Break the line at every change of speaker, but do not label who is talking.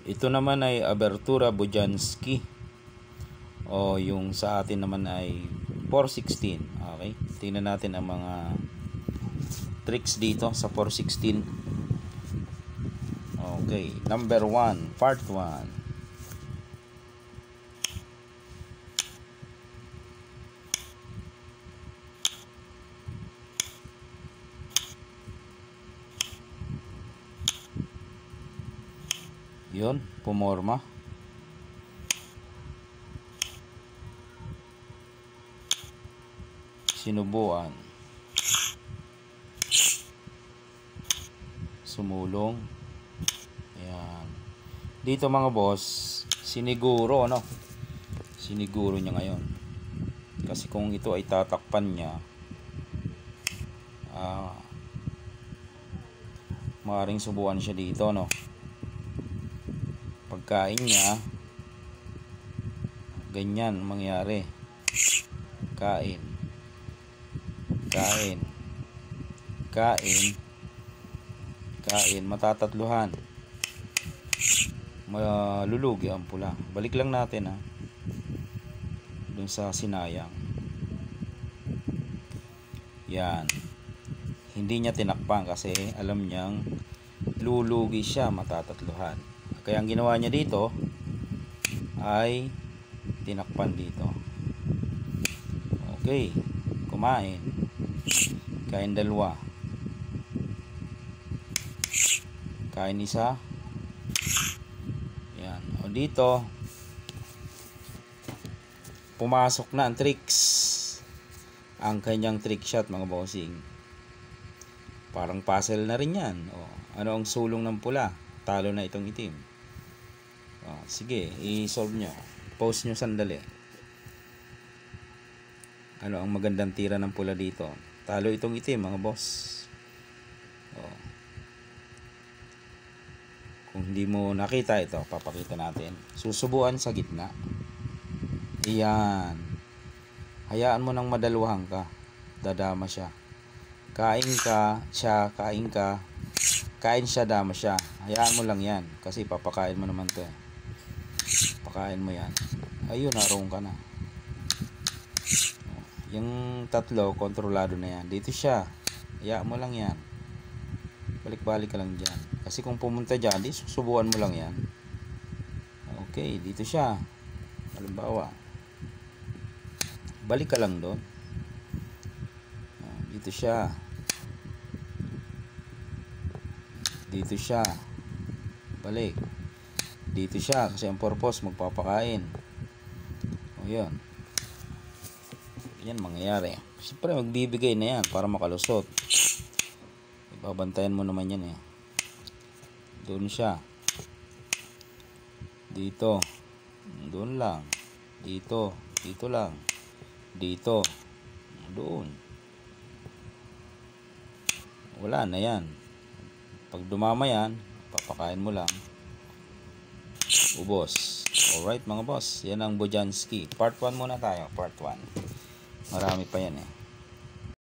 Ito naman ay Abertura Bojanski, o yung sa atin naman ay 416. Okay, tingnan natin ang mga tricks dito sa 416. Okay, number 1, part 1. Yun, pumorma. Sinubuan. Sumulong. Ayan. Dito mga boss, siniguro, ano? Siniguro niya ngayon. Kasi kung ito ay tatakpan niya, maaaring subuan siya dito, no? Pagkain niya, ganyan mangyari. Kain, matatatluhan, malulugi ang pula. Balik lang natin dun sa sinayang. Yan, hindi niya tinakpan kasi alam niyang lulugi siya, matatatluhan. Kaya ang ginawa niya dito ay tinakpan dito. Okay, kumain. Kain dalawa. Kain isa. Yan. O dito, pumasok na ang tricks. Ang kanyang trick shot, mga bossing. Parang puzzle na rin yan. O, ano ang sulong ng pula? Talo na itong itim. O, sige, i-solve nyo. Pause nyo sandali. Ano ang magandang tira ng pula dito? Talo itong itim, mga boss. O. Kung hindi mo nakita ito, papakita natin. Susubuan sa gitna. Iyan. Hayaan mo nang madalwahan ka. Dadama siya. Kain ka, siya, kain ka. Kain siya, dama siya. Hayaan mo lang yan. Kasi papakain mo naman to. Pakain mo yan. Ayun, naroon ka na. Yung tatlo, kontrolado na yan. Dito siya. Hayaan mo lang yan. Balik-balik ka lang dyan. Kasi kung pumunta dyan, di susubuan mo lang yan. Okay, dito siya. Halimbawa, balik ka lang doon. Dito siya. Dito siya. Balik. Dito siya. Kasi ang purpose, magpapakain. O yun. Yan mangyayari. Siyempre magbibigay na yan para makalusot. Babantayan mo naman yan eh. Doon siya. Dito. Doon lang. Dito. Dito lang. Dito. Doon. Wala na yan. Pag dumama yan, papakain mo lang. Ubos. Alright mga boss. Yan ang Bojanski. Part 1 muna tayo. Part 1. Marami pa yan eh.